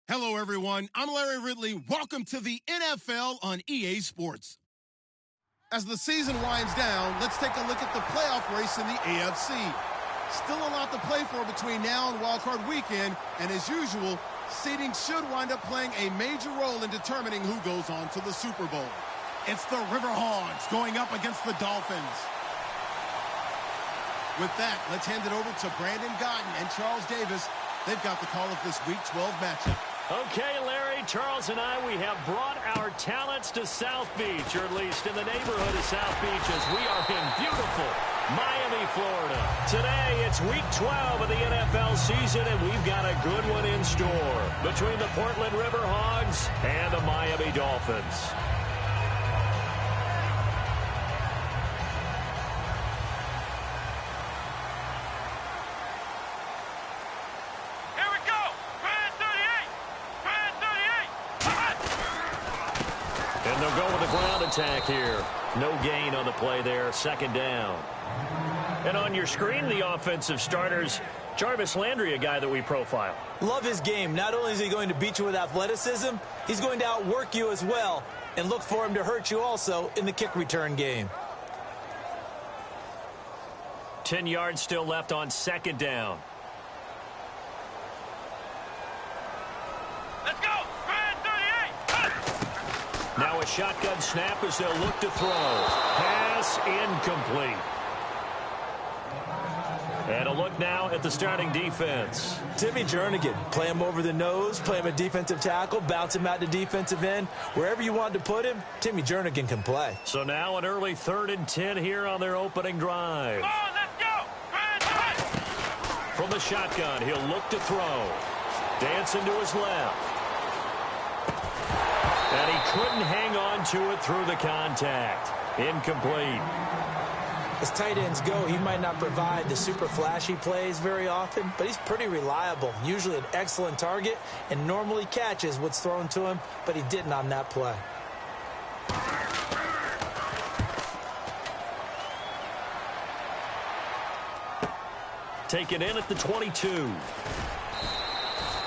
Hello, everyone. I'm Larry Ridley. Welcome to the NFL on EA Sports. As the season winds down, let's take a look at the playoff race in the AFC. Still a lot to play for between now and wildcard weekend, and as usual, seeding should wind up playing a major role in determining who goes on to the Super Bowl. It's the Riverhogs going up against the Dolphins. With that, let's hand it over to Brandon Gotton and Charles Davis. They've got the call of this Week 12 matchup. Okay, Larry, Charles and I, we have brought our talents to South Beach, or at least in the neighborhood of South Beach, as we are in beautiful Miami, Florida. Today, it's Week 12 of the NFL season, and we've got a good one in store between the Portland Riverhogs and the Miami Dolphins. And they'll go with the ground attack here. No gain on the play there, second down. And on your screen, the offensive starters, Jarvis Landry, a guy that we profile. Love his game. Not only is he going to beat you with athleticism, he's going to outwork you as well. And look for him to hurt you also in the kick return game. 10 yards still left on second down. Let's go! Now a shotgun snap as they'll look to throw. Pass incomplete. And a look now at the starting defense. Timmy Jernigan, play him over the nose, play him at defensive tackle, bounce him out to defensive end. Wherever you want to put him, Timmy Jernigan can play. So now an early 3rd and 10 here on their opening drive. Come on, let's go! From the shotgun, he'll look to throw. Dancing to his left. And he couldn't hang on to it through the contact. Incomplete. As tight ends go, he might not provide the super flashy plays very often, but he's pretty reliable. Usually an excellent target and normally catches what's thrown to him, but he didn't on that play. Taken in at the 22.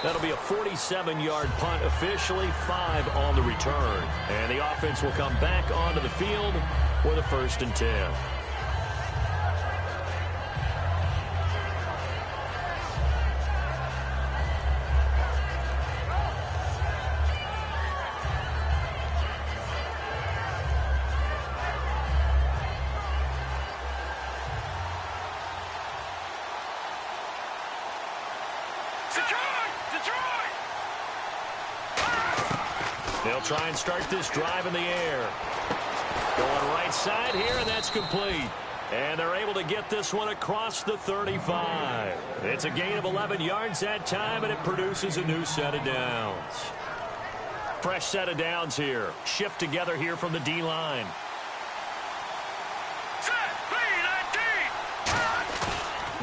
That'll be a 47-yard punt, officially 5 on the return. And the offense will come back onto the field for the 1st and 10. They'll try and start this drive in the air. Going right side here, and that's complete. And they're able to get this one across the 35. It's a gain of 11 yards that time, and it produces a new set of downs. Fresh set of downs here. Shift together here from the D-line.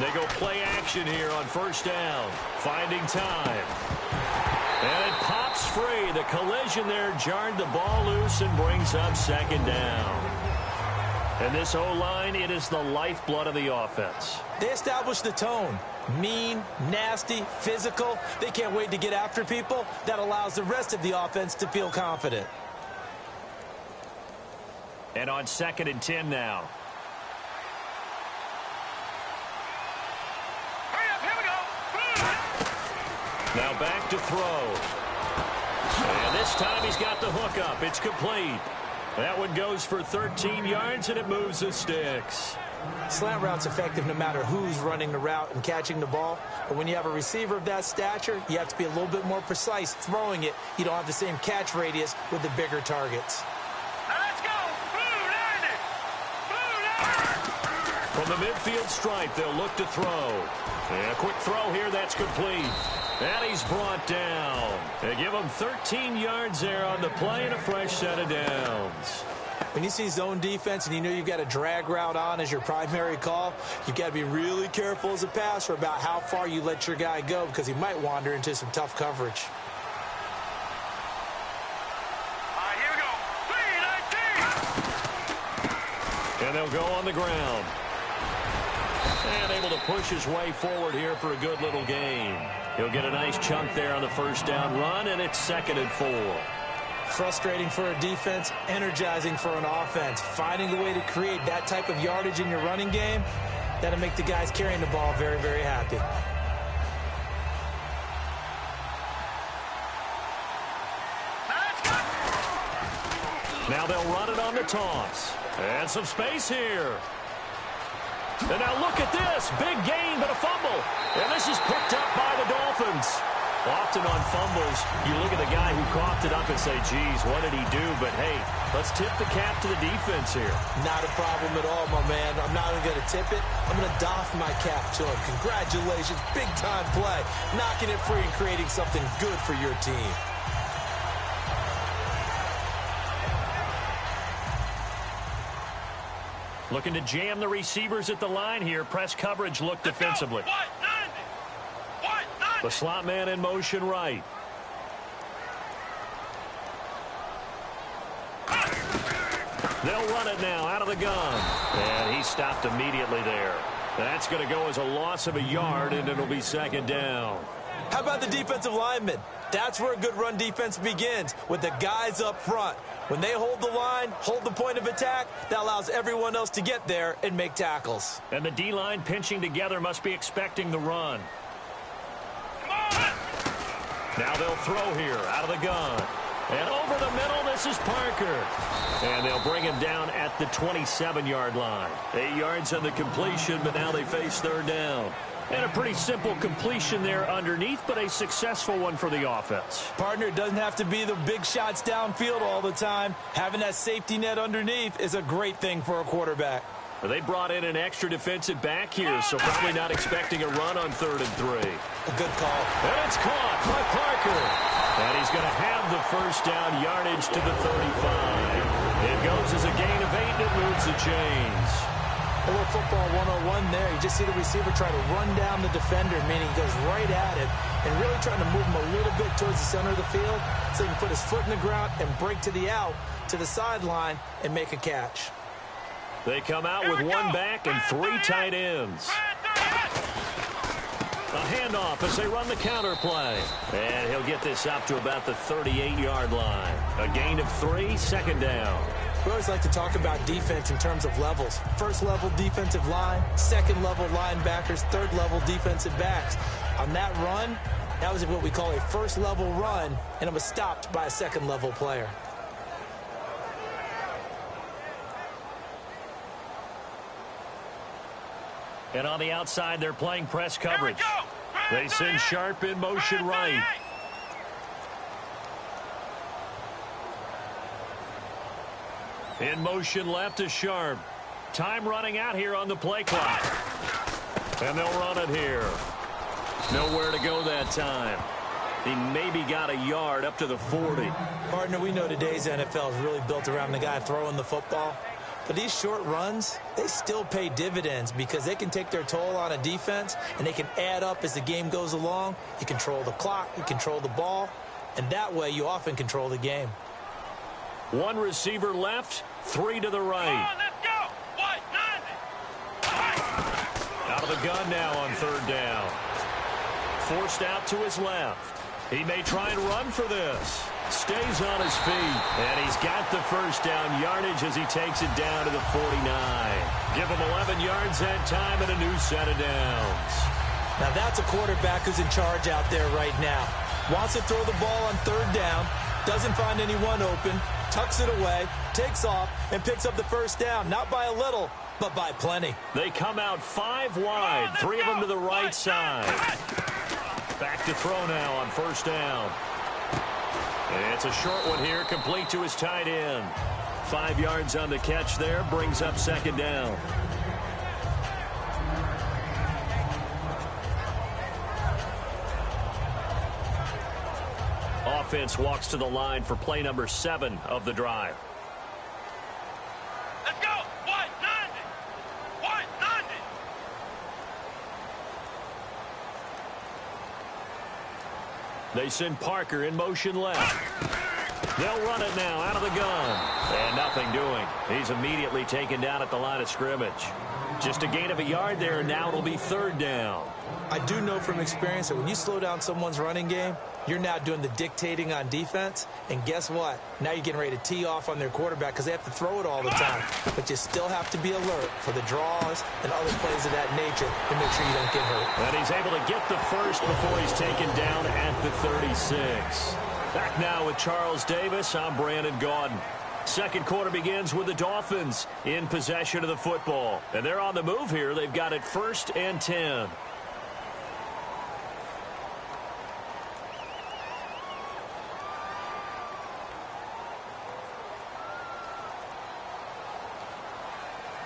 They go play action here on 1st down. Finding time. And it pops free. The collision there jarred the ball loose and brings up 2nd down. And this O-line, it is the lifeblood of the offense. They establish the tone. Mean, nasty, physical. They can't wait to get after people. That allows the rest of the offense to feel confident. And on 2nd and 10 now. Now back to throw. And this time he's got the hook up. It's complete. That one goes for 13 yards, and it moves the sticks. Slant route's effective no matter who's running the route and catching the ball. But when you have a receiver of that stature, you have to be a little bit more precise throwing it. You don't have the same catch radius with the bigger targets. Let's go! From the midfield stripe, they'll look to throw. And a quick throw here, that's complete. And he's brought down. They give him 13 yards there on the play and a fresh set of downs. When you see zone defense and you know you've got a drag route on as your primary call, you've got to be really careful as a passer about how far you let your guy go because he might wander into some tough coverage. All right, here we go. 3-19. And they'll go on the ground. And able to push his way forward here for a good little gain. He'll get a nice chunk there on the first down run, and it's 2nd and 4. Frustrating for a defense, energizing for an offense. Finding a way to create that type of yardage in your running game, that'll make the guys carrying the ball very, very happy. Now they'll run it on the toss. And some space here. And now look at this. Big gain, but a fumble. And this is picked up by the Dolphins. Often on fumbles, you look at the guy who coughed it up and say, geez, what did he do? But, hey, let's tip the cap to the defense here. Not a problem at all, my man. I'm not even going to tip it. I'm going to doff my cap to him. Congratulations. Big-time play. Knocking it free and creating something good for your team. Looking to jam the receivers at the line here. Press coverage look defensively. The slot man in motion right. They'll run it now out of the gun. And he stopped immediately there. That's going to go as a loss of a yard, and it'll be 2nd down. How about the defensive linemen? That's where a good run defense begins, with the guys up front. When they hold the line, hold the point of attack, that allows everyone else to get there and make tackles. And the D-line pinching together must be expecting the run. Now they'll throw here out of the gun. And over the middle, this is Parker. And they'll bring him down at the 27-yard line. 8 yards on the completion, but now they face 3rd down. And a pretty simple completion there underneath, but a successful one for the offense. Partner, it doesn't have to be the big shots downfield all the time. Having that safety net underneath is a great thing for a quarterback. They brought in an extra defensive back here, so probably not expecting a run on 3rd and 3. A good call. And it's caught by Parker. And he's going to have the first down, yardage to the 35. It goes as a gain of 8, and it moves the chains. A little football 101 there. You just see the receiver try to run down the defender, meaning he goes right at it and really trying to move him a little bit towards the center of the field so he can put his foot in the ground and break to the out, to the sideline, and make a catch. They come out with 1 back and 3 tight ends. A handoff as they run the counter play. And he'll get this up to about the 38-yard line. A gain of 3, 2nd down. We always like to talk about defense in terms of levels. First level defensive line, second level linebackers, third level defensive backs. On that run, that was what we call a first level run, and it was stopped by a second level player. And on the outside, they're playing press coverage. They send Sharp in motion right. In motion left is Sharp. Time running out here on the play clock. And they'll run it here. Nowhere to go that time. He maybe got a yard up to the 40. Partner, we know today's NFL is really built around the guy throwing the football. But these short runs, they still pay dividends because they can take their toll on a defense and they can add up as the game goes along. You control the clock, you control the ball, and that way you often control the game. 1 receiver left, 3 to the right. Let's go. Out of the gun now on 3rd down. Forced out to his left. He may try and run for this. Stays on his feet, and he's got the first down yardage as he takes it down to the 49. Give him 11 yards that time and a new set of downs. Now that's a quarterback who's in charge out there right now. Wants to throw the ball on 3rd down, doesn't find anyone open, tucks it away, takes off, and picks up the first down, not by a little, but by plenty. They come out 5 wide, 3 of them to the right side. Back to throw now on 1st down. And it's a short one here, complete to his tight end. 5 yards on the catch there, brings up 2nd down. Offense walks to the line for play number 7 of the drive. Let's go. 190. 190. They send Parker in motion left. They'll run it now out of the gun. And nothing doing. He's immediately taken down at the line of scrimmage. Just a gain of a yard there, and now it'll be 3rd down. I do know from experience that when you slow down someone's running game, you're now doing the dictating on defense. And guess what? Now you're getting ready to tee off on their quarterback because they have to throw it all the time. But you still have to be alert for the draws and other plays of that nature to make sure you don't get hurt. And he's able to get the first before he's taken down at the 36. Back now with Charles Davis, I'm Brandon Gaudin. Second quarter begins with the Dolphins in possession of the football. And they're on the move here. They've got it 1st and 10.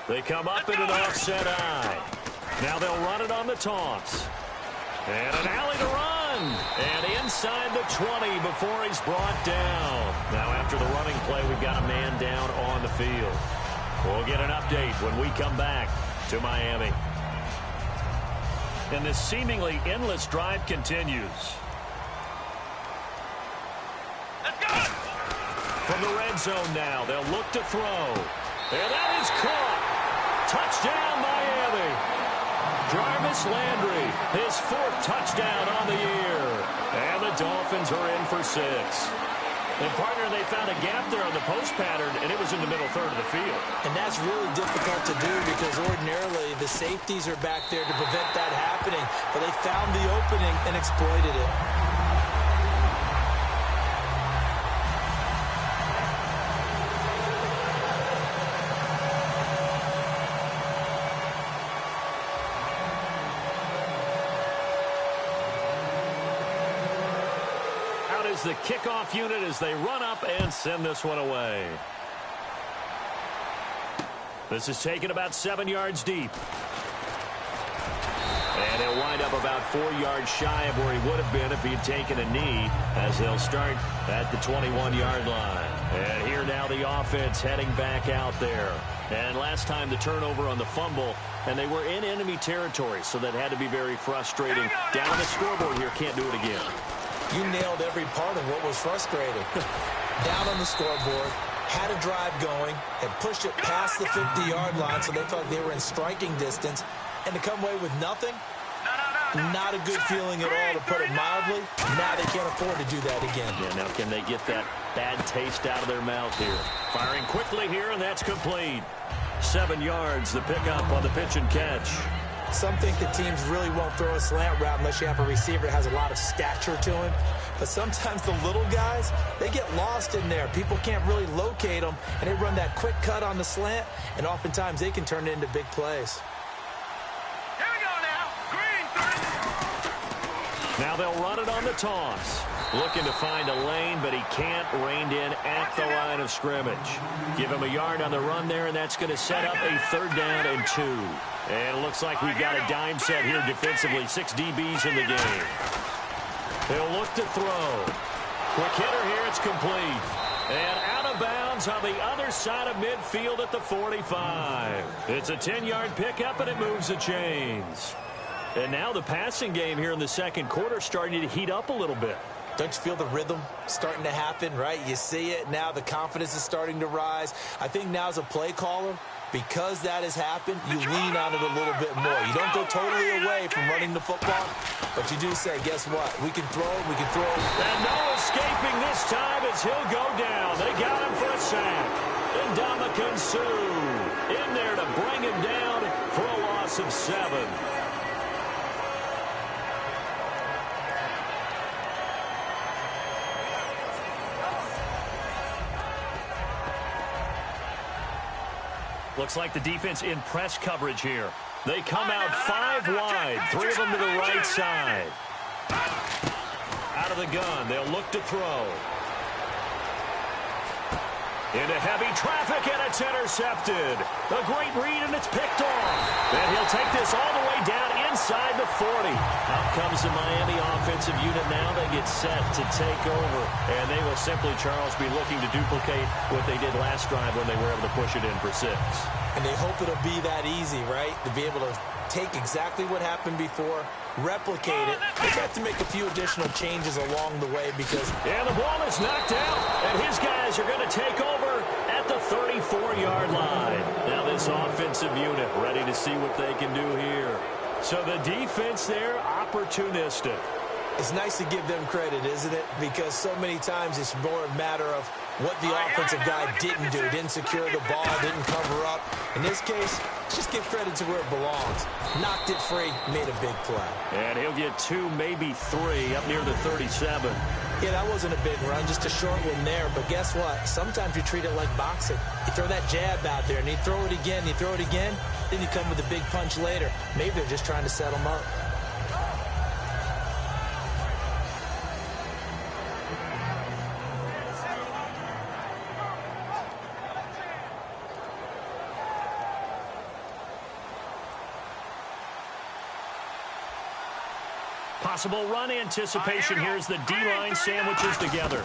They come up in an offset eye. Now they'll run it on the toss. And an alley to run. And inside the 20 before he's brought down. Now after the running play, we've got a man down on the field. We'll get an update when we come back to Miami. And this seemingly endless drive continues. Let's go! From the red zone now, they'll look to throw. And that is caught. Touchdown, Miami. Jarvis Landry, his 4th touchdown on the year. And the Dolphins are in for 6. And, partner, they found a gap there on the post pattern, and it was in the middle 3rd of the field. And that's really difficult to do because ordinarily the safeties are back there to prevent that happening. But they found the opening and exploited it. The kickoff unit as they run up and send this one away. This is taken about 7 yards deep. And he'll wind up about 4 yards shy of where he would have been if he had taken a knee, as they'll start at the 21-yard line. And here now the offense heading back out there. And last time the turnover on the fumble, and they were in enemy territory, so that had to be very frustrating. Down on the scoreboard here, can't do it again. You nailed every part of what was frustrating. Down on the scoreboard, had a drive going, and pushed it past the 50-yard line so they felt they were in striking distance. And to come away with nothing, not a good feeling at all, to put it mildly. Now they can't afford to do that again. Yeah, now can they get that bad taste out of their mouth here? Firing quickly here, and that's complete. 7 yards, the pickup on the pitch and catch. Some think that teams really won't throw a slant route unless you have a receiver that has a lot of stature to him. But sometimes the little guys, they get lost in there. People can't really locate them, and they run that quick cut on the slant, and oftentimes they can turn it into big plays. Here we go now. Green 30. Now they'll run it on the toss. Looking to find a lane, but he can't rein in at the line of scrimmage. Give him a yard on the run there, and that's going to set up a 3rd down and 2. And it looks like we've got a dime set here defensively. 6 DBs in the game. They'll look to throw. Quick hitter here, it's complete. And out of bounds on the other side of midfield at the 45. It's a 10-yard pickup, and it moves the chains. And now the passing game here in the second quarter starting to heat up a little bit. Don't you feel the rhythm starting to happen, right? You see it now. The confidence is starting to rise. I think now as a play caller, because that has happened, you lean on it a little bit more. You don't go totally away from running the football, but you do say, guess what? We can throw it, we can throw it. And no escaping this time as he'll go down. They got him for a sack. And Ndamukong Suh in there to bring him down for a loss of 7. Looks like the defense in press coverage here. They come out 5 wide, 3 of them to the right side. Out of the gun, they'll look to throw. Into heavy traffic, and it's intercepted. A great read, and it's picked off. And he'll take this all the way down inside the 40. Out comes the Miami offensive unit now. They get set to take over. And they will simply, Charles, be looking to duplicate what they did last drive when they were able to push it in for 6. And they hope it'll be that easy, right? To be able to take exactly what happened before, replicate it. They have to make a few additional changes along the way because... And the ball is knocked out, and his guys are going to take over at the 34-yard line. Now this offensive unit ready to see what they can do here. So the defense there, opportunistic. It's nice to give them credit, isn't it? Because so many times it's more a matter of what the offensive guy didn't do. Didn't secure the ball, didn't cover up. In this case, just give credit to where it belongs. Knocked it free, made a big play. And he'll get 2, maybe 3 up near the 37. Yeah, that wasn't a big run, just a short one there. But guess what? Sometimes you treat it like boxing. You throw that jab out there, and you throw it again, you throw it again, then you come with a big punch later. Maybe they're just trying to set them up. Possible run anticipation. Here's the D-line sandwiches together.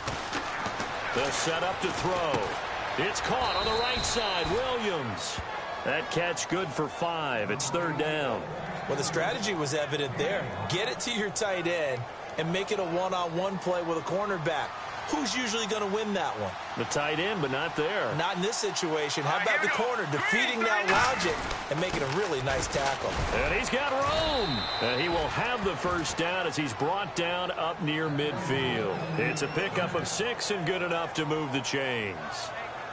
They'll set up to throw. It's caught on the right side. Williams. That catch good for 5. It's 3rd down. Well, the strategy was evident there. Get it to your tight end and make it a one-on-one play with a cornerback. Who's usually going to win that one? The tight end, but not there. Not in this situation. How about the corner defeating that logic and making a really nice tackle? And he's got room. And he will have the 1st down as he's brought down up near midfield. It's a pickup of 6 and good enough to move the chains.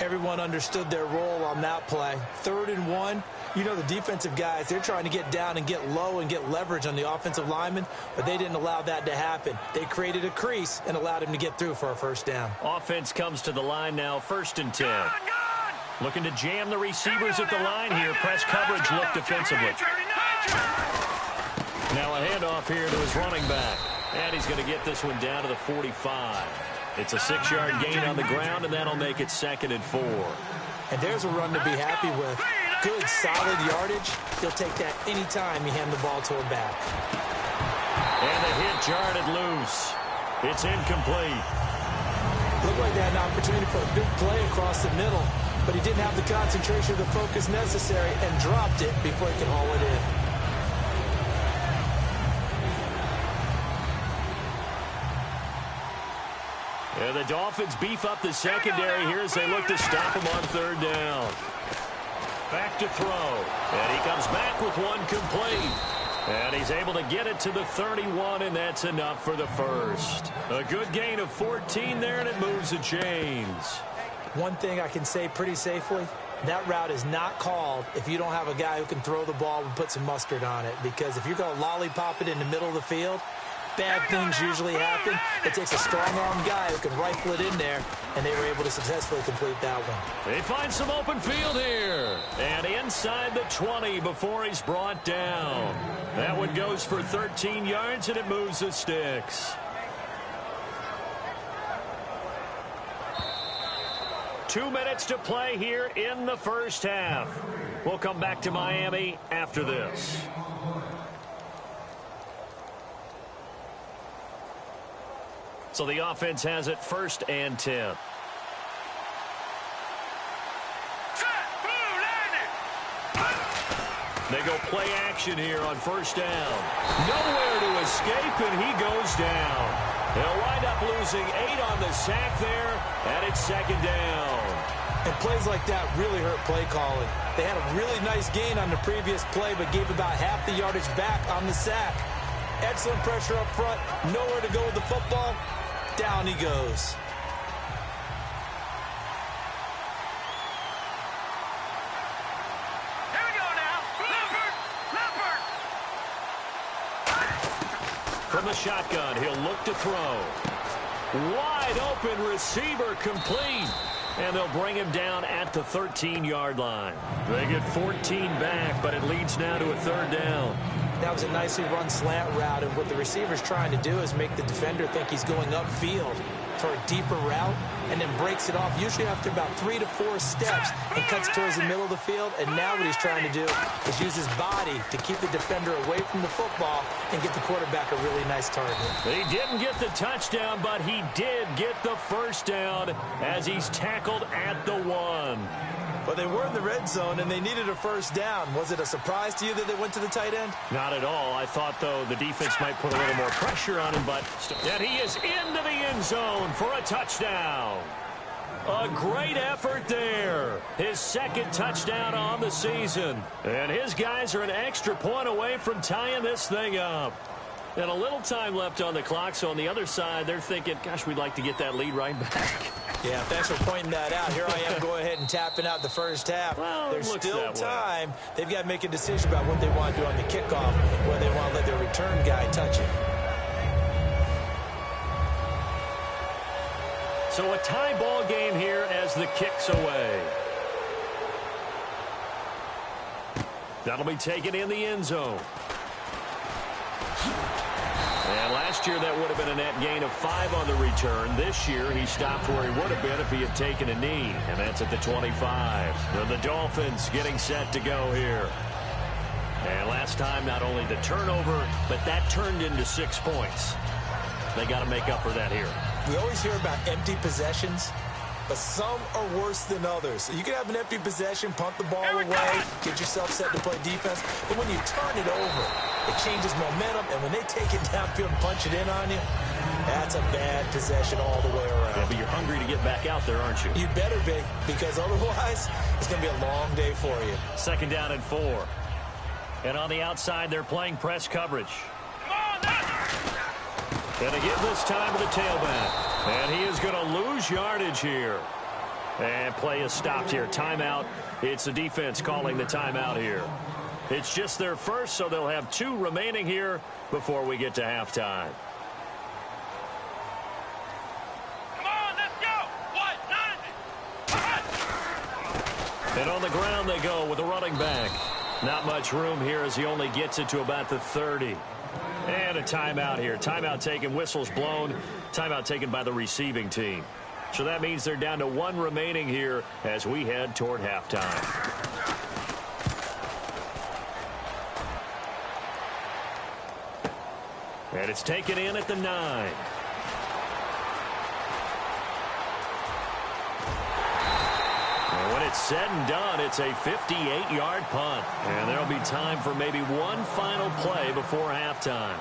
Everyone understood their role on that play. 3rd and 1. You know, the defensive guys, they're trying to get down and get low and get leverage on the offensive lineman, but they didn't allow that to happen. They created a crease and allowed him to get through for a 1st down. Offense comes to the line now, 1st and 10. Looking to jam the receivers at the line here. Press coverage look defensively. Now a handoff here to his running back. And he's going to get this one down to the 45. It's a 6-yard gain on the ground, and that'll make it 2nd and 4. And there's a run to be happy with. Good, solid yardage. He'll take that anytime you hand the ball to a back. And the hit jarred it loose. It's incomplete. Looked like they had an opportunity for a big play across the middle, but he didn't have the concentration or the focus necessary and dropped it before he could haul it in. And the Dolphins beef up the secondary here as they look to stop him on 3rd down. Back to throw. And he comes back with one complete. And he's able to get it to the 31, and that's enough for the 1st. A good gain of 14 there, and it moves the chains. One thing I can say pretty safely, that route is not called if you don't have a guy who can throw the ball and put some mustard on it. Because if you're going to lollipop it in the middle of the field, bad things usually happen. It takes a strong-arm guy who can rifle it in there, and they were able to successfully complete that one. They find some open field here. And inside the 20 before he's brought down. That one goes for 13 yards, and it moves the sticks. 2 minutes to play here in the 1st half. We'll come back to Miami after this. So the offense has it 1st and 10. They go play action here on 1st down. Nowhere to escape, and he goes down. They'll wind up losing 8 on the sack there, and it's 2nd down. And plays like that really hurt play calling. They had a really nice gain on the previous play, but gave about half the yardage back on the sack. Excellent pressure up front. Nowhere to go with the football. Down he goes. Here we go now. Leopard. From the shotgun, he'll look to throw. Wide open receiver complete. And they'll bring him down at the 13-yard line. They get 14 back, but it leads now to a 3rd down. That was a nicely run slant route, and what the receiver's trying to do is make the defender think he's going upfield for a deeper route, and then breaks it off, usually after about 3 to 4 steps, and cuts towards the middle of the field. And now what he's trying to do is use his body to keep the defender away from the football and get the quarterback a really nice target. He didn't get the touchdown, but he did get the 1st down as he's tackled at the 1. Well, they were in the red zone, and they needed a 1st down. Was it a surprise to you that they went to the tight end? Not at all. I thought, though, the defense might put a little more pressure on him, but and he is into the end zone for a touchdown. A great effort there. His second touchdown on the season. And his guys are an extra point away from tying this thing up. And a little time left on the clock, so on the other side, they're thinking, gosh, we'd like to get that lead right back. Yeah, thanks for pointing that out. Here I am going ahead and tapping out the first half. Well, there's still time. They've got to make a decision about what they want to do on the kickoff, whether they want to let their return guy touch it. So a tie ball game here as the kick's away. That'll be taken in the end zone. And last year that would have been a net gain of 5 on the return. This year he stopped where he would have been if he had taken a knee. And that's at the 25. And the Dolphins getting set to go here. And last time not only the turnover, but that turned into 6 points. They got to make up for that here. We always hear about empty possessions, but some are worse than others. You can have an empty possession, punt the ball away, get yourself set to play defense, but when you turn it over, it changes momentum, and when they take it downfield and punch it in on you, that's a bad possession all the way around. Yeah, but you're hungry to get back out there, aren't you? You better be, because otherwise, it's going to be a long day for you. 2nd down and 4. And on the outside, they're playing press coverage. And again this time to the tailback. And he is going to lose yardage here. And play is stopped here. Timeout. It's the defense calling the timeout here. It's just their first, so they'll have 2 remaining here before we get to halftime. Come on, let's go. 1-9. And on the ground they go with a running back. Not much room here as he only gets it to about the 30. And a timeout here. Timeout taken, whistles blown. Timeout taken by the receiving team. So that means they're down to 1 remaining here as we head toward halftime. And it's taken in at the 9. And when it's said and done, it's a 58-yard punt. And there'll be time for maybe one final play before halftime.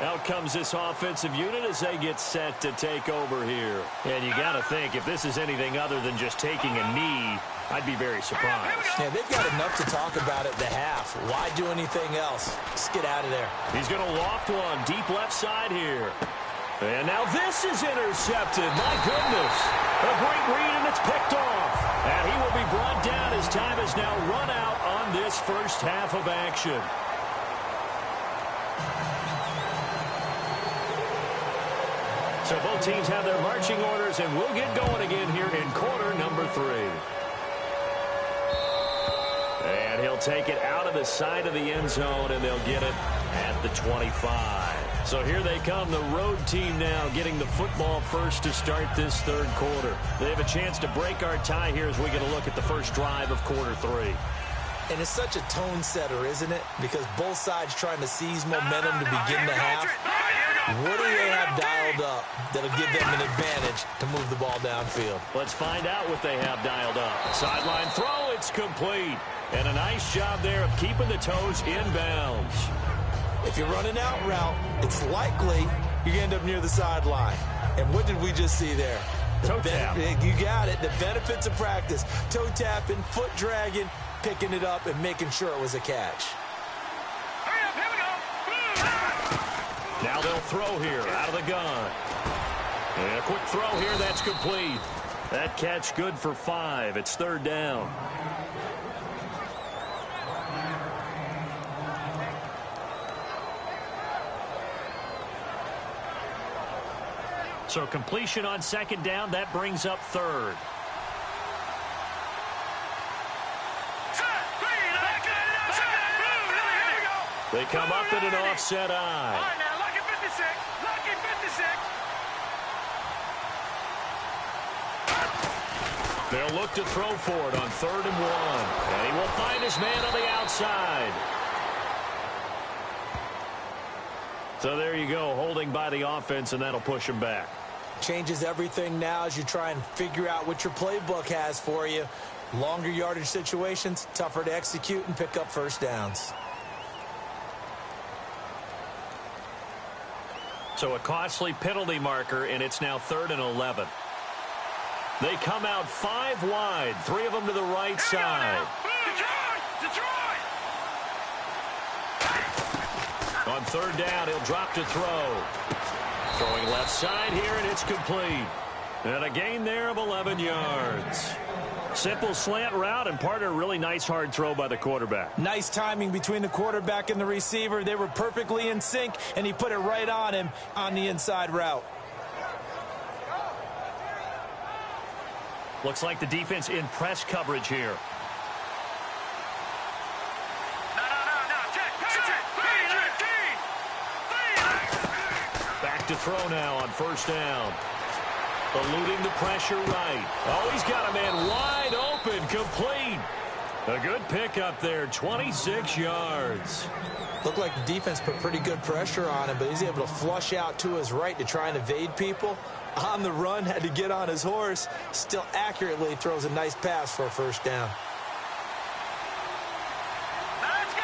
Out comes this offensive unit as they get set to take over here. And you got to think, if this is anything other than just taking a knee, I'd be very surprised. Yeah, they've got enough to talk about at the half. Why do anything else? Just get out of there. He's going to loft one deep left side here. And now this is intercepted. My goodness. A great read, and it's picked off. And he will be brought down as time is now run out on this first half of action. So both teams have their marching orders, and we'll get going again here in quarter number 3. And he'll take it out of the side of the end zone, and they'll get it at the 25. So here they come, the road team now getting the football first to start this third quarter. They have a chance to break our tie here as we get a look at the first drive of quarter 3. And it's such a tone setter, isn't it? Because both sides trying to seize momentum to begin the half. What do they have dialed up that'll give them an advantage to move the ball downfield? Let's find out what they have dialed up. Sideline throw, it's complete. And a nice job there of keeping the toes inbounds. If you're running out route, it's likely you end up near the sideline. And what did we just see there? Toe tap. You got it. The benefits of practice. Toe tapping, foot dragging, picking it up, and making sure it was a catch. Hurry up, here we go. Now they'll throw here out of the gun. And a quick throw here, that's complete. That catch good for 5. It's 3rd down. So completion on 2nd down, that brings up 3rd. They come up in an offset eye. All right, now, lucky 56. Lucky 56. They'll look to throw for it on 3rd and 1. And he will find his man on the outside. So there you go, holding by the offense, and that'll push him back. Changes everything now as you try and figure out what your playbook has for you. Longer yardage situations, tougher to execute and pick up first downs. So a costly penalty marker, and it's now 3rd and 11. They come out 5 wide, 3 of them to the right side. Detroit! On 3rd down, he'll drop to throw. Throwing left side here, and it's complete. And a gain there of 11 yards. Simple slant route, and partner, really nice hard throw by the quarterback. Nice timing between the quarterback and the receiver. They were perfectly in sync, and he put it right on him on the inside route. Looks like the defense in press coverage here. Back to throw now on 1st down. Eluding the pressure right. Oh, he's got a man wide open, complete. A good pickup there, 26 yards. Looked like the defense put pretty good pressure on him, but he's able to flush out to his right to try and evade people. On the run, had to get on his horse. Still accurately throws a nice pass for a 1st down. Let's go!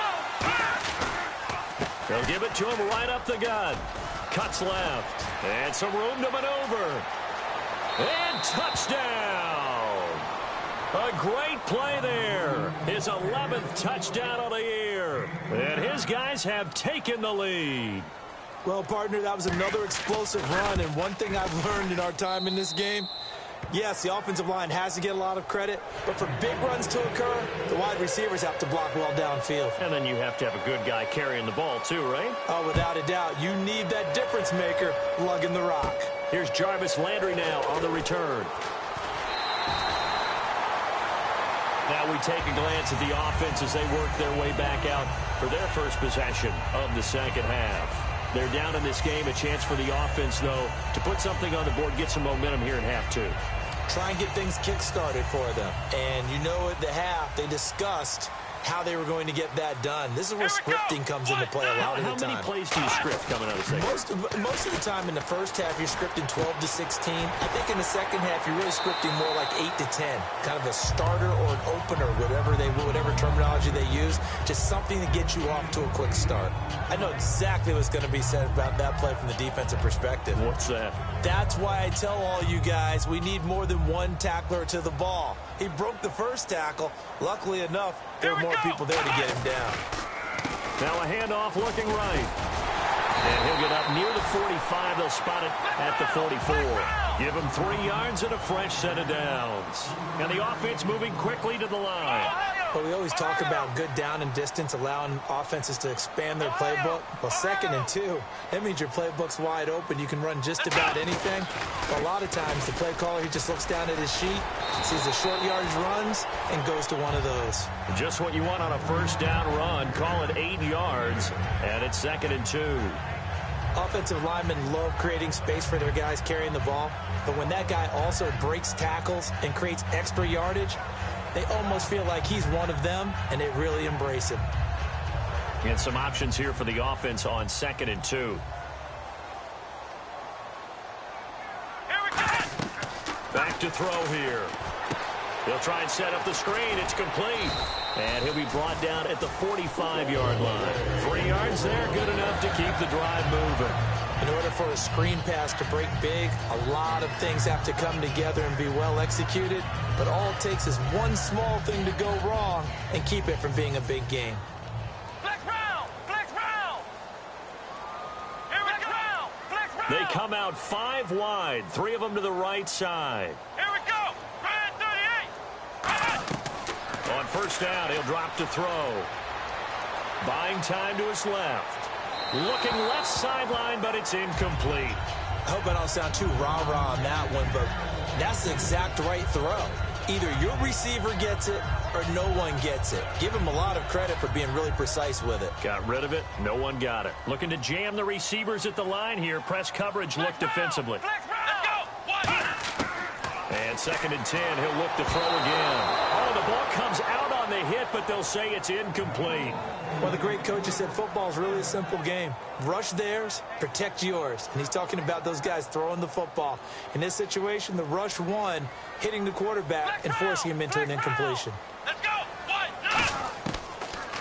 They'll give it to him right up the gut. Cuts left. And some room to maneuver. And touchdown! A great play there. His 11th touchdown of the year. And his guys have taken the lead. Well, partner, that was another explosive run, and one thing I've learned in our time in this game, yes, the offensive line has to get a lot of credit, but for big runs to occur, the wide receivers have to block well downfield. And then you have to have a good guy carrying the ball too, right? Oh, without a doubt, you need that difference maker lugging the rock. Here's Jarvis Landry now on the return. Now we take a glance at the offense as they work their way back out for their first possession of the 2nd half. They're down in this game. A chance for the offense, though, to put something on the board, get some momentum here in half 2. Try and get things kick-started for them. And you know at the half, they discussed how they were going to get that done. This is where scripting comes into play a lot of the time. How many plays do you script coming out of the second? Most of the time in the first half, you're scripting 12 to 16. I think in the second half, you're really scripting more like 8 to 10. Kind of a starter or an opener, whatever terminology they use. Just something to get you off to a quick start. I know exactly what's going to be said about that play from the defensive perspective. What's that? That's why I tell all you guys we need more than one tackler to the ball. He broke the first tackle. Luckily enough, there were more people there to get him down. Now a handoff looking right. And he'll get up near the 45. They'll spot it at the 44. Give him 3 yards and a fresh set of downs. And the offense moving quickly to the line. But we always talk about good down and distance, allowing offenses to expand their playbook. Well, 2nd and 2, that means your playbook's wide open. You can run just about anything. But a lot of times, the play caller, he just looks down at his sheet, sees the short yardage runs, and goes to one of those. Just what you want on a 1st down run. Call it 8 yards, and it's 2nd and 2. Offensive linemen love creating space for their guys carrying the ball. But when that guy also breaks tackles and creates extra yardage, they almost feel like he's one of them, and they really embrace him. And some options here for the offense on 2nd and 2. Here we go! Back to throw here. He'll try and set up the screen. It's complete. And he'll be brought down at the 45-yard line. 3 yards there, good enough to keep the drive moving. In order for a screen pass to break big, a lot of things have to come together and be well executed. But all it takes is one small thing to go wrong and keep it from being a big game. Flex round! Flex round! Here we go! Flex round! They come out 5 wide, 3 of them to the right side. Here we go! Grand 38! On 1st down, he'll drop to throw. Buying time to his left. Looking left sideline, but it's incomplete. I hope I don't sound too rah-rah on that one, but that's the exact right throw. Either your receiver gets it or no one gets it. Give him a lot of credit for being really precise with it. Got rid of it. No one got it. Looking to jam the receivers at the line here. Press coverage look defensively. Flex round! Let's go! And 2nd and 10, he'll look to throw again. Oh, the ball comes out on the hit, but they'll say it's incomplete. Well, the great coach has said football is really a simple game. Rush theirs, protect yours. And he's talking about those guys throwing the football. In this situation, the rush won, hitting the quarterback and forcing him into an incompletion. Let's go!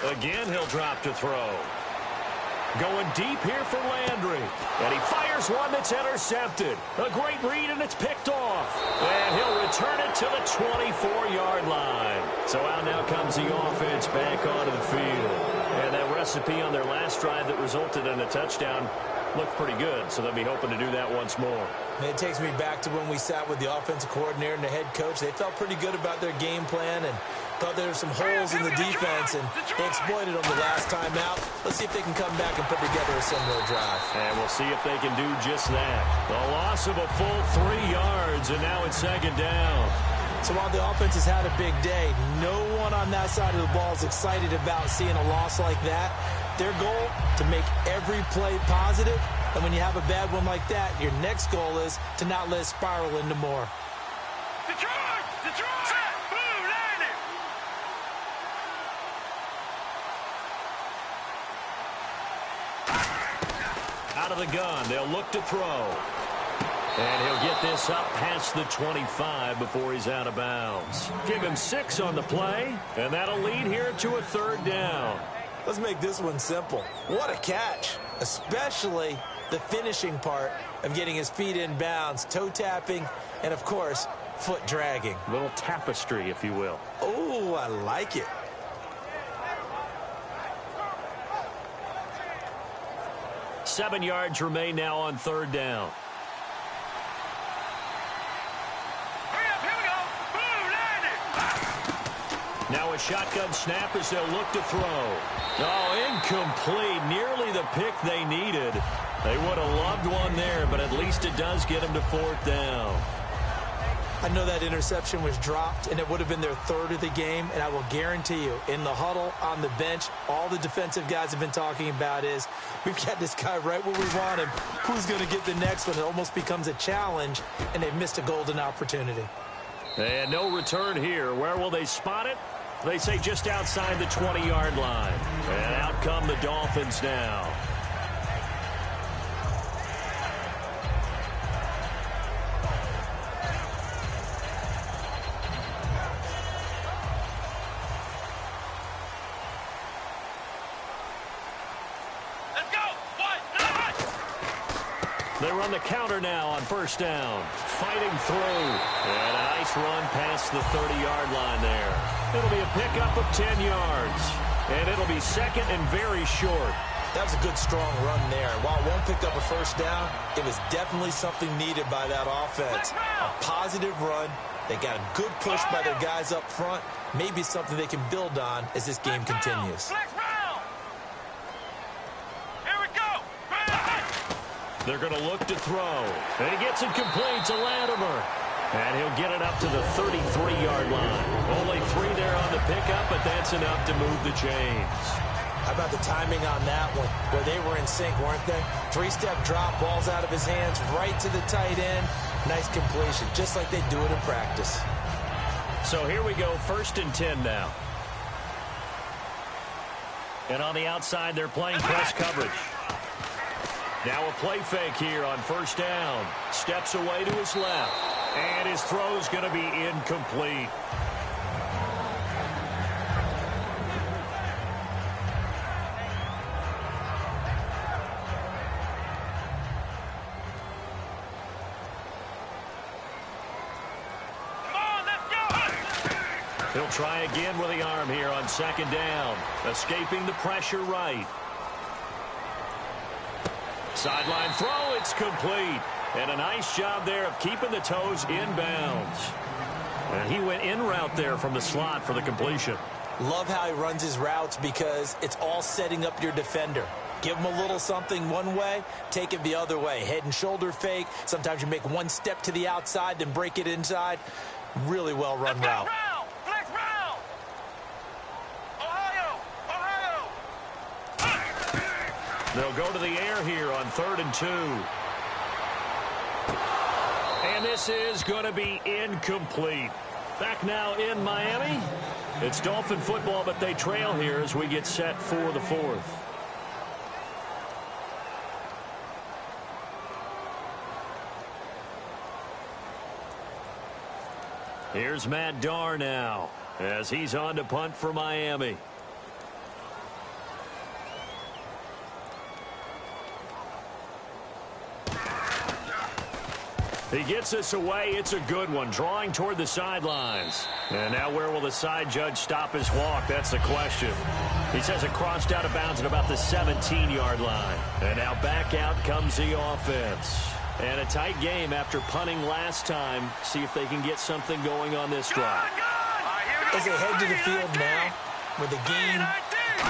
1, 2! Again, he'll drop to throw. Going deep here for Landry. And he fires one that's intercepted. A great read, and it's picked off. And he'll return it to the 24-yard line. So out now comes the offense back onto the field. And that recipe on their last drive that resulted in a touchdown looked pretty good, so they'll be hoping to do that once more. It takes me back to when we sat with the offensive coordinator and the head coach. They felt pretty good about their game plan and thought there were some holes in the defense, and they exploited them the last time out. Let's see if they can come back and put together a similar drive. And we'll see if they can do just that. The loss of a full 3 yards, and now it's second down. So while the offense has had a big day, no one on that side of the ball is excited about seeing a loss like that. Their goal, to make every play positive, and when you have a bad one like that, your next goal is to not let it spiral into more. Detroit! Detroit! Set! Boom! Landed! Out of the gun, they'll look to throw. And he'll get this up past the 25 before he's out of bounds. Give him 6 on the play, and that'll lead here to a third down. Let's make this one simple. What a catch, especially the finishing part of getting his feet in bounds, toe tapping, and, of course, foot dragging. A little tapestry, if you will. Oh, I like it. Seven yards remain now on third down. Hurry up! Here we go! Boom! Landed! Now a shotgun snap as they'll look to throw. Oh, incomplete. Nearly the pick they needed. They would have loved one there, but at least it does get them to fourth down. I know that interception was dropped, and it would have been their third of the game, and I will guarantee you, in the huddle, on the bench, all the defensive guys have been talking about is, we've got this guy right where we want him. Who's going to get the next one? It almost becomes a challenge, and they've missed a golden opportunity. And no return here. Where will they spot it? They say just outside the 20-yard line. And out come the Dolphins now. Let's go! What? They run the counter now on first down. Fighting through. And a nice run past the 30-yard line there. It'll be a pickup of 10 yards. And it'll be second and very short. That was a good, strong run there. While it won't pick up a first down, it was definitely something needed by that offense. A positive run. They got a good push by their guys up front. Maybe something they can build on as this game continues. Flex round! Here we go! They're going to look to throw. And he gets it complete to Latimer. And he'll get it up to the 33-yard line. Only 3 there on the pickup, but that's enough to move the chains. How about the timing on that one, where they were in sync, weren't they? 3-step drop, balls out of his hands, right to the tight end. Nice completion, just like they do it in practice. So here we go, 1st and 10 now. And on the outside, they're playing press coverage. Now a play fake here on first down. Steps away to his left. And his throw's going to be incomplete. Come on, let's go! He'll try again with the arm here on second down. Escaping the pressure right. Sideline throw, it's complete. And a nice job there of keeping the toes inbounds. And he went in route there from the slot for the completion. Love how he runs his routes because it's all setting up your defender. Give him a little something one way, take it the other way. Head and shoulder fake. Sometimes you make one step to the outside, then break it inside. Really well run route. Round! Flex round! Ohio! Ohio! They'll go to the air here on 3rd and 2. And this is going to be incomplete. Back now in Miami. It's Dolphin football, but they trail here as we get set for the 4th. Here's Matt Darr now as he's on to punt for Miami. He gets this away. It's a good one, drawing toward the sidelines. And now where will the side judge stop his walk? That's the question. He says it crossed out of bounds at about the 17-yard line. And now back out comes the offense. And a tight game after punting last time. See if they can get something going on this drive. As they head to the field now, with the game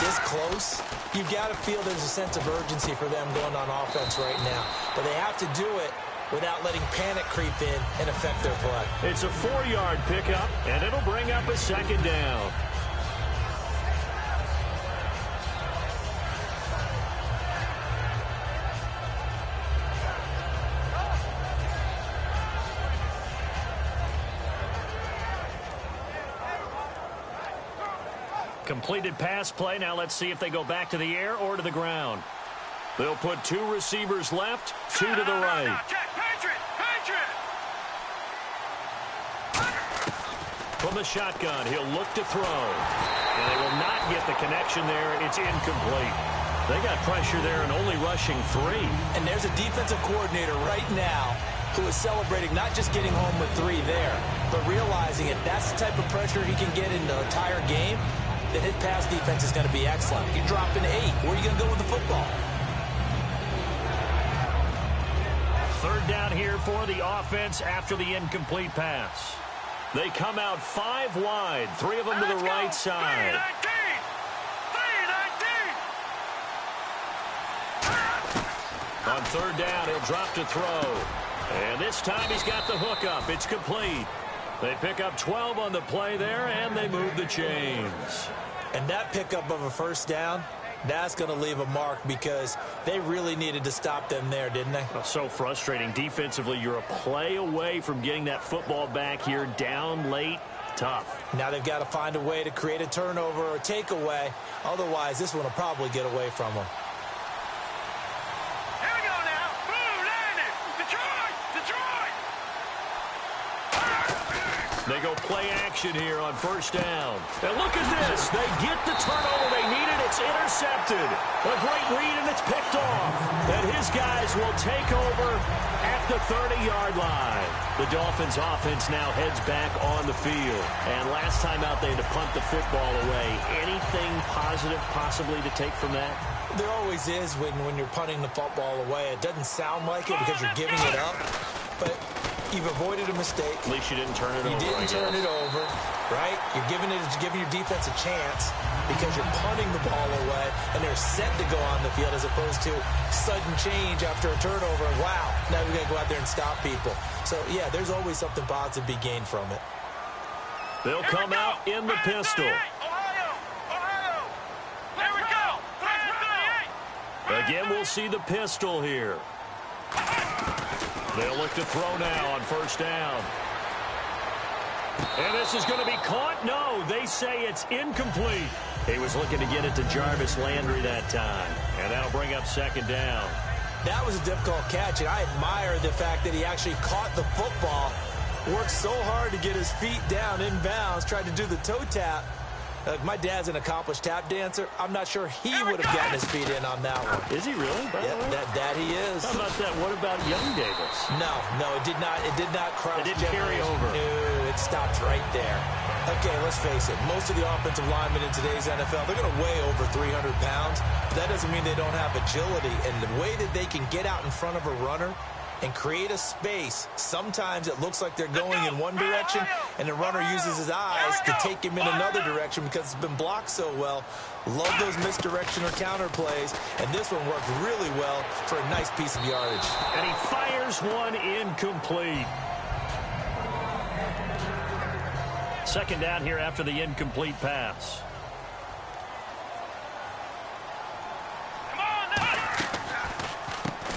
this close, you've got to feel there's a sense of urgency for them going on offense right now. But they have to do it without letting panic creep in and affect their play. It's a 4-yard pickup, and it'll bring up a second down. Completed pass play. Now let's see if they go back to the air or to the ground. They'll put 2 receivers left, 2 to the right. From the shotgun, he'll look to throw. And they will not get the connection there. It's incomplete. They got pressure there and only rushing 3. And there's a defensive coordinator right now who is celebrating not just getting home with 3 there, but realizing if that's the type of pressure he can get in the entire game, then his pass defense is going to be excellent. You're dropping 8. Where are you going to go with the football? Third down here for the offense after the incomplete pass. They come out 5 wide, 3 of them to the right side. On third down, he'll drop to throw. And this time he's got the hook up. It's complete. They pick up 12 on the play there, and they move the chains. And that pickup of a first down, that's going to leave a mark because they really needed to stop them there, didn't they? Oh, so frustrating. Defensively, you're a play away from getting that football back here down late. Tough. Now they've got to find a way to create a turnover or a takeaway. Otherwise, this one will probably get away from them. Here we go now. Boom, landed. Detroit. They go play action here on first down. And look at this. They get the turnover they needed. It's intercepted. A great read, and it's picked off. And his guys will take over at the 30-yard line. The Dolphins offense now heads back on the field. And last time out, they had to punt the football away. Anything positive possibly to take from that? There always is when you're punting the football away. It doesn't sound like it because you're giving it up, but you've avoided a mistake. At least you didn't turn it over. You didn't turn it over, right? You're giving your defense a chance because you're punting the ball away, and they're set to go on the field as opposed to sudden change after a turnover. Wow, now we got to go out there and stop people. So, yeah, there's always something positive to be gained from it. They'll come out in the pistol. Again, we'll see the pistol here. They'll look to throw now on first down. And this is going to be caught. No, they say it's incomplete. He was looking to get it to Jarvis Landry that time. And that'll bring up second down. That was a difficult catch, and I admire the fact that he actually caught the football, worked so hard to get his feet down inbounds, tried to do the toe tap. My dad's an accomplished tap dancer. I'm not sure he would have gotten his feet in on that one. Is he really? Yeah, that he is. How about that? What about Young Davis? No, it did not. It did not cross. It didn't carry over. No, it stopped right there. Okay, let's face it. Most of the offensive linemen in today's NFL, they're going to weigh over 300 pounds. But that doesn't mean they don't have agility. And the way that they can get out in front of a runner and create a space, sometimes it looks like they're going in one direction, and the runner uses his eyes to take him in another direction because it's been blocked so well. Love those misdirection or counter plays, and this one worked really well for a nice piece of yardage. And he fires one incomplete. Second down here after the incomplete pass.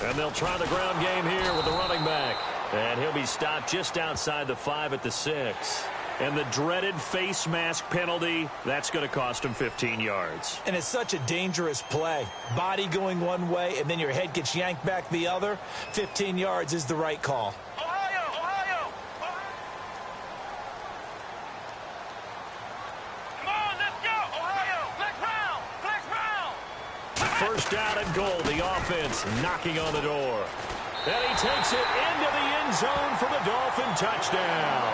And they'll try the ground game here with the running back. And he'll be stopped just outside the 5 at the 6. And the dreaded face mask penalty, that's going to cost him 15 yards. And it's such a dangerous play. Body going one way, and then your head gets yanked back the other. 15 yards is the right call. Ohio! Come on, let's go! Ohio! Flex round! First down and goal. The offense knocking on the door. And he takes it into the end zone for the Dolphin touchdown.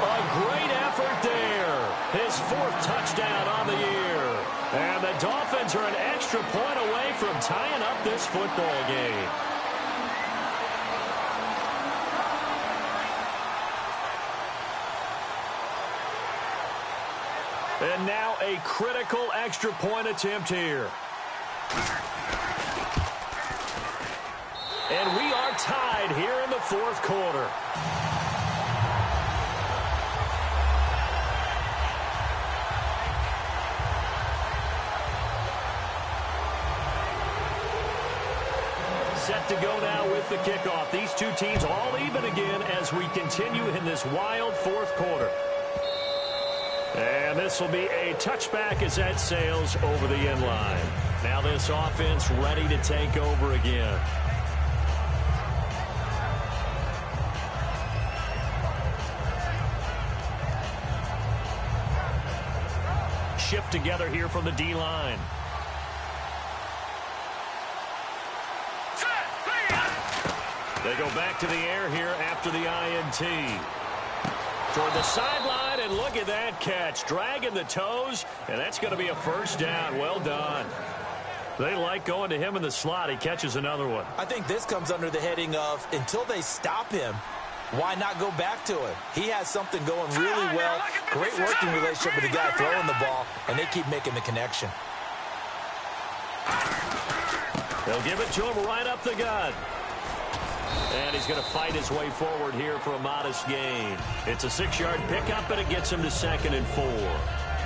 A great effort there. His 4th touchdown on the year. And the Dolphins are an extra point away from tying up this football game. And now a critical extra point attempt here. And we are tied here in the 4th quarter. Set to go now with the kickoff. These two teams all even again as we continue in this wild 4th quarter. And this will be a touchback as that sails over the end line. Now this offense ready to take over again. Shift together here from the D-line. They go back to the air here after the INT. Toward the sideline, and look at that catch. Dragging the toes, and that's going to be a first down. Well done. They like going to him in the slot. He catches another one. I think this comes under the heading of until they stop him, why not go back to him? He has something going really well. Great working relationship with the guy throwing the ball, and they keep making the connection. They'll give it to him right up the gut. And he's going to fight his way forward here for a modest gain. It's a 6-yard pickup, and it gets him to 2nd and 4.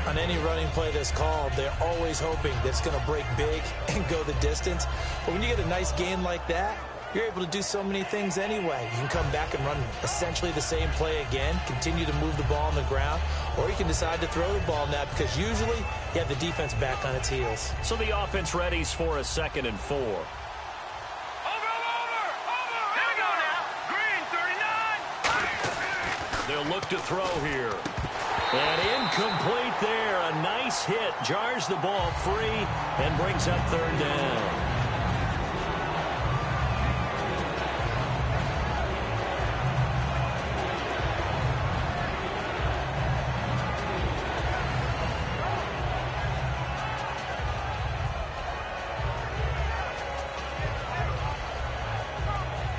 On any running play that's called, they're always hoping that it's going to break big and go the distance. But when you get a nice gain like that, you're able to do so many things anyway. You can come back and run essentially the same play again, continue to move the ball on the ground, or you can decide to throw the ball now because usually you have the defense back on its heels. So the offense readies for a 2nd and 4. They'll look to throw here. And incomplete there. A nice hit. Jars the ball free and brings up 3rd down.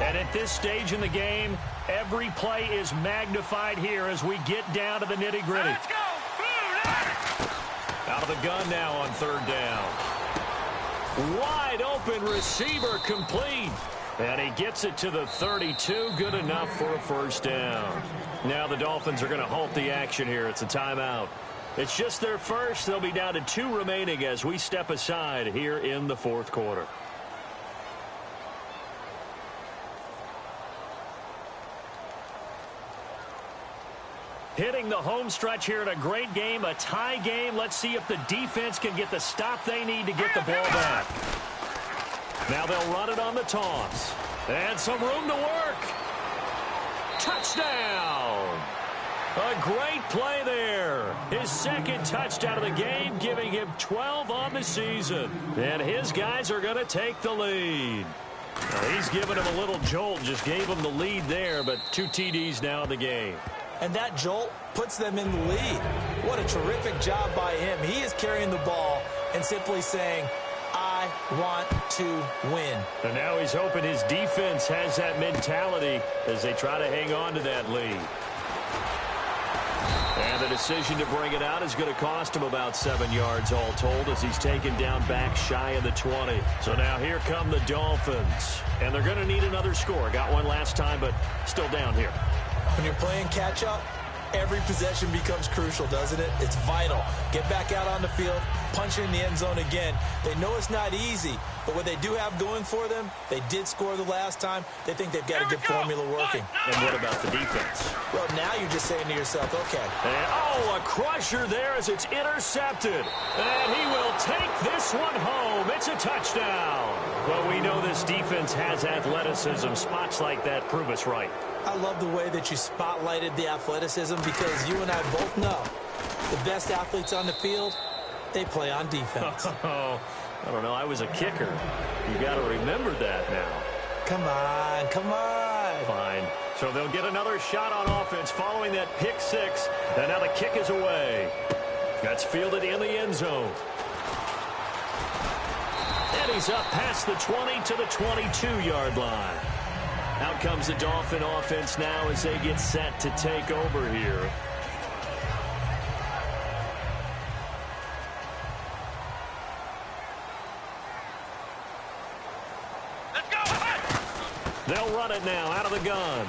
And at this stage in the game, every play is magnified here as we get down to the nitty-gritty. Let's go! Out of the gun now on 3rd down. Wide open receiver complete. And he gets it to the 32. Good enough for a first down. Now the Dolphins are going to halt the action here. It's a timeout. It's just their first. They'll be down to 2 remaining as we step aside here in the 4th quarter. Hitting the home stretch here in a great game, a tie game. Let's see if the defense can get the stop they need to get the ball back. Now they'll run it on the toss. And some room to work. Touchdown! A great play there. His 2nd touchdown of the game, giving him 12 on the season. And his guys are going to take the lead. Now he's giving him a little jolt, just gave him the lead there, but 2 TDs now in the game. And that jolt puts them in the lead. What a terrific job by him. He is carrying the ball and simply saying, I want to win. And now he's hoping his defense has that mentality as they try to hang on to that lead. And the decision to bring it out is going to cost him about 7 yards all told as he's taken down back shy of the 20. So now here come the Dolphins. And they're going to need another score. Got one last time, but still down here. When you're playing catch-up, every possession becomes crucial, doesn't it? It's vital. Get back out on the field, punch it in the end zone again. They know it's not easy, but what they do have going for them, they did score the last time. They think they've got a good formula working. And what about the defense? Well, now you're just saying to yourself, okay. And, oh, a crusher there as it's intercepted. And he will take this one home. It's a touchdown. Well, we know this defense has athleticism. Spots like that prove us right. I love the way that you spotlighted the athleticism because you and I both know the best athletes on the field, they play on defense. Oh, I don't know. I was a kicker. You got to remember that now. Come on, come on. Fine. So they'll get another shot on offense following that pick six. And now the kick is away. That's fielded in the end zone. And he's up past the 20 to the 22-yard line. Out comes the Dolphin offense now as they get set to take over here. Let's go. They'll run it now out of the gun.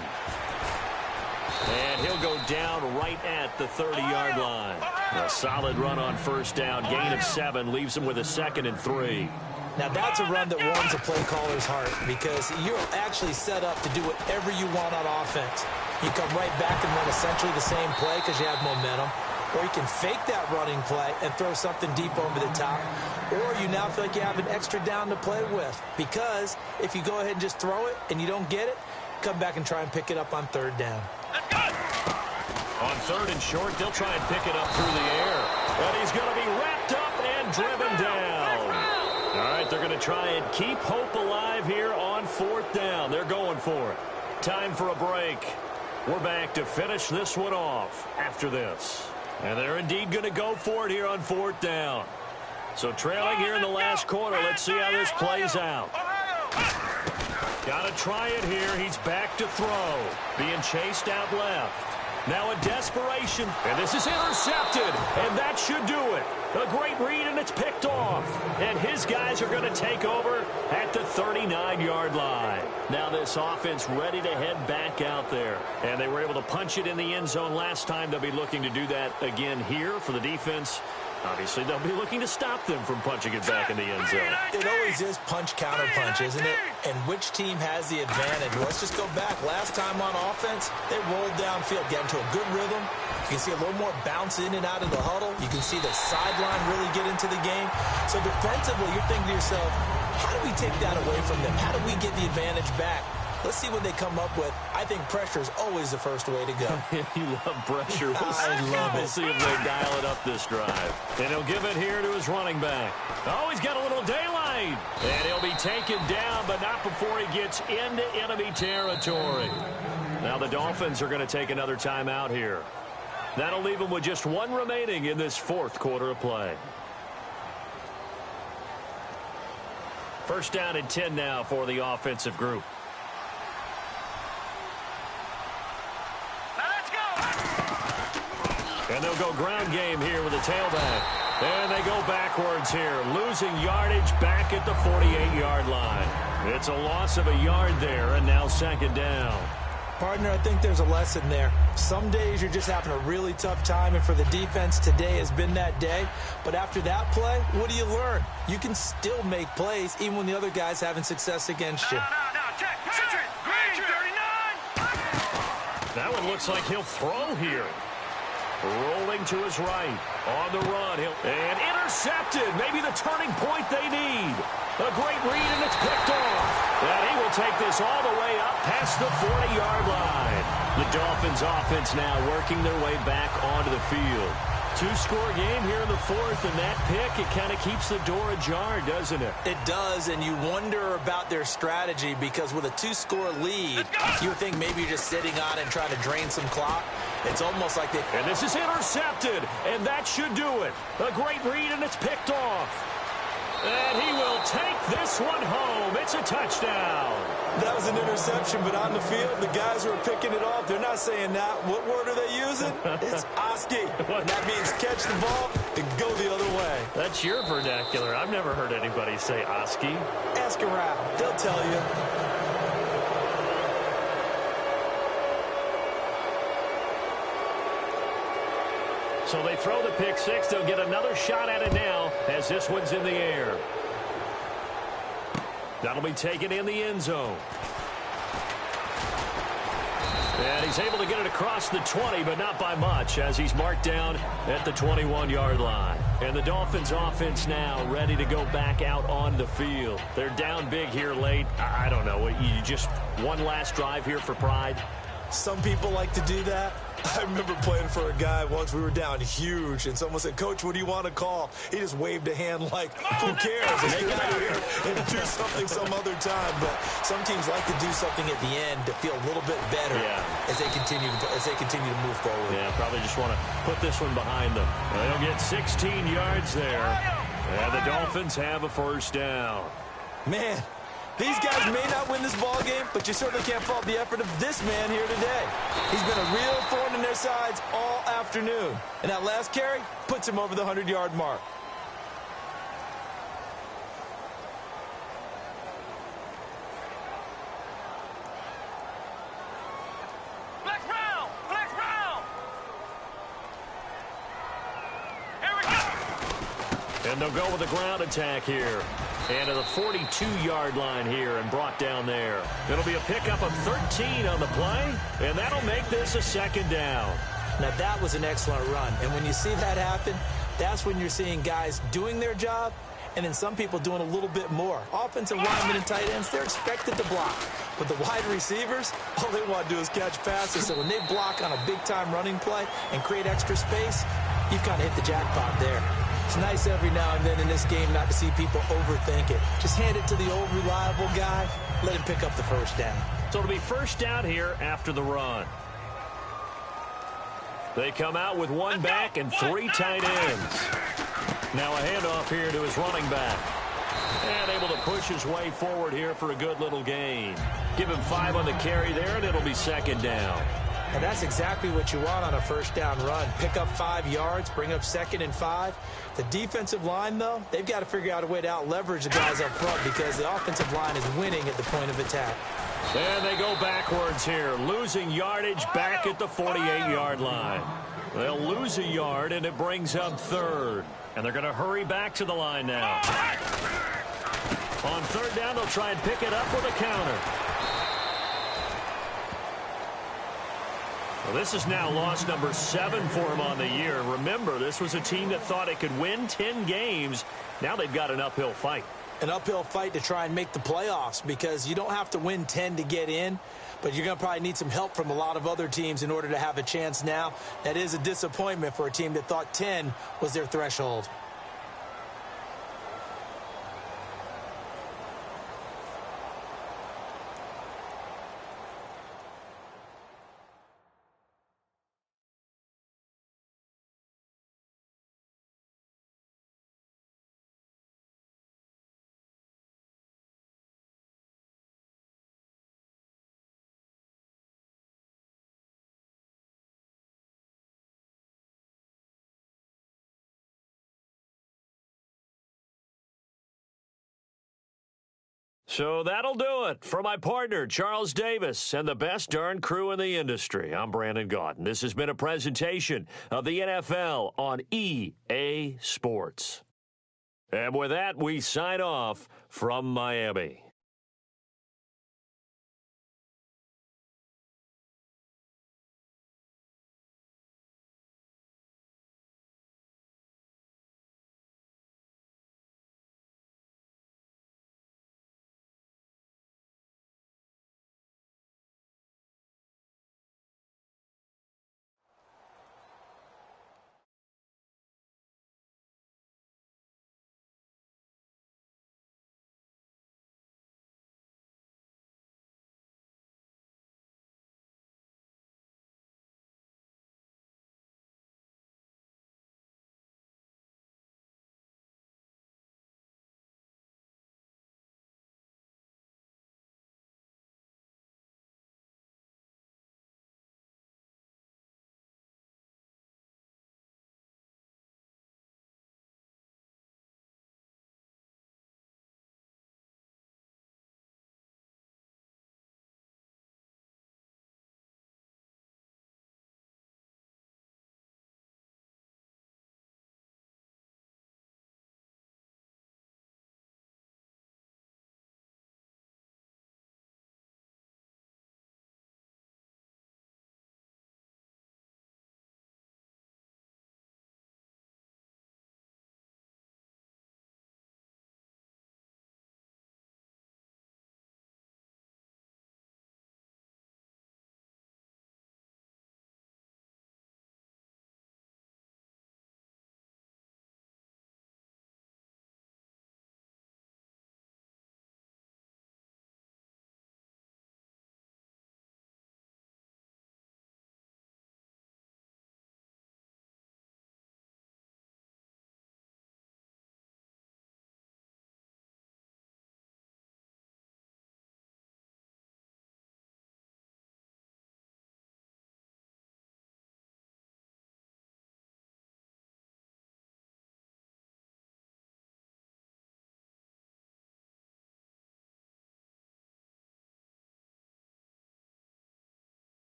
And he'll go down right at the 30-yard line. A solid run on first down. Gain of 7 leaves him with a 2nd and 3. Now, that's a run that warms a play caller's heart because you're actually set up to do whatever you want on offense. You come right back and run essentially the same play because you have momentum. Or you can fake that running play and throw something deep over the top. Or you now feel like you have an extra down to play with. Because if you go ahead and just throw it and you don't get it, come back and try and pick it up on 3rd down. On 3rd and short, they'll try and pick it up through the air. And he's going to be wrapped up and driven down. All right, they're going to try and keep hope alive here on 4th down. They're going for it. Time for a break. We're back to finish this one off after this. And they're indeed going to go for it here on 4th down. So trailing here in the last quarter. Let's see how this plays out. Got to try it here. He's back to throw. Being chased out left. Now a desperation. And this is intercepted. And that should do it. A great read, and it's picked off. And his guys are going to take over at the 39-yard line. Now this offense ready to head back out there. And they were able to punch it in the end zone last time. They'll be looking to do that again here for the defense. Obviously, they'll be looking to stop them from punching it back in the end zone. It always is punch-counter-punch, isn't it? And which team has the advantage? Let's just go back. Last time on offense, they rolled downfield, get into a good rhythm. You can see a little more bounce in and out of the huddle. You can see the sideline really get into the game. So defensively, you're thinking to yourself, how do we take that away from them? How do we get the advantage back? Let's see what they come up with. I think pressure is always the first way to go. You love pressure. We'll see if they dial it up this drive. And he'll give it here to his running back. Oh, he's got a little daylight. And he'll be taken down, but not before he gets into enemy territory. Now the Dolphins are going to take another timeout here. That'll leave them with just 1 remaining in this 4th quarter of play. 1st down and 10 now for the offensive group. And they'll go ground game here with a tailback. And they go backwards here, losing yardage back at the 48-yard line. It's a loss of a yard there, and now 2nd down. Partner, I think there's a lesson there. Some days you're just having a really tough time, and for the defense, today has been that day. But after that play, what do you learn? You can still make plays even when the other guy's having success against you. No, check. Green, 39. That one looks like he'll throw here. Rolling to his right. On the run. And intercepted. Maybe the turning point they need. A great read, and it's picked off. And he will take this all the way up past the 40-yard line. The Dolphins offense now working their way back onto the field. 2-score game here in the 4th, and that pick, it kind of keeps the door ajar, doesn't it? It does, and you wonder about their strategy because with a 2-score lead, you would think maybe you're just sitting on it and trying to drain some clock. It's almost like they... And this is intercepted, and that should do it. A great read, and it's picked off. And he will take this one home. It's a touchdown. That was an interception, but on the field, the guys who are picking it off, they're not saying that. What word are they using? It's Oski. And that means catch the ball and go the other way. That's your vernacular. I've never heard anybody say Oski. Ask around. They'll tell you. So they throw the pick six. They'll get another shot at it now as this one's in the air. That'll be taken in the end zone. And he's able to get it across the 20, but not by much as he's marked down at the 21-yard line. And the Dolphins offense now ready to go back out on the field. They're down big here late. I don't know. You just one last drive here for pride? Some people like to do that. I remember playing for a guy once. We were down huge, and someone said, "Coach, what do you want to call?" He just waved a hand like, "Who cares? Let's get out of here." And 2 here's something some other time. But some teams like to do something at the end to feel a little bit better as they continue to move forward. Yeah, probably just want to put this one behind them. They'll get 16 yards there. And the Dolphins have a first down. Man, these guys may not win this ball game, but you certainly can't fault the effort of this man here today. He's been a real thorn in their sides all afternoon. And that last carry puts him over the 100-yard mark. Flex round! Flex round! Here we go! And they'll go with a ground attack here. And to the 42-yard line here and brought down there. It'll be a pickup of 13 on the play, and that'll make this a second down. Now, that was an excellent run. And when you see that happen, that's when you're seeing guys doing their job and then some people doing a little bit more. Offensive linemen and tight ends, they're expected to block. But the wide receivers, all they want to do is catch passes. So when they block on a big-time running play and create extra space, you've kind of hit the jackpot there. It's nice every now and then in this game not to see people overthink it. Just hand it to the old reliable guy. Let him pick up the first down. So it'll be first down here after the run. They come out with one back and three tight ends. Now a handoff here to his running back. And able to push his way forward here for a good little gain. Give him 5 on the carry there, and it'll be second down. And that's exactly what you want on a first down run. Pick up 5 yards, bring up 2nd and 5. The defensive line, though, they've got to figure out a way to out-leverage the guys up front because the offensive line is winning at the point of attack. And they go backwards here, losing yardage back at the 48-yard line. They'll lose a yard, and it brings up 3rd. And they're going to hurry back to the line now. On 3rd down, they'll try and pick it up with a counter. Well, this is now loss number 7 for him on the year. Remember, this was a team that thought it could win 10 games. Now they've got an uphill fight. An uphill fight to try and make the playoffs because you don't have to win 10 to get in, but you're going to probably need some help from a lot of other teams in order to have a chance now. That is a disappointment for a team that thought 10 was their threshold. So that'll do it for my partner, Charles Davis, and the best darn crew in the industry. I'm Brandon Gaudin. This has been a presentation of the NFL on EA Sports. And with that, we sign off from Miami.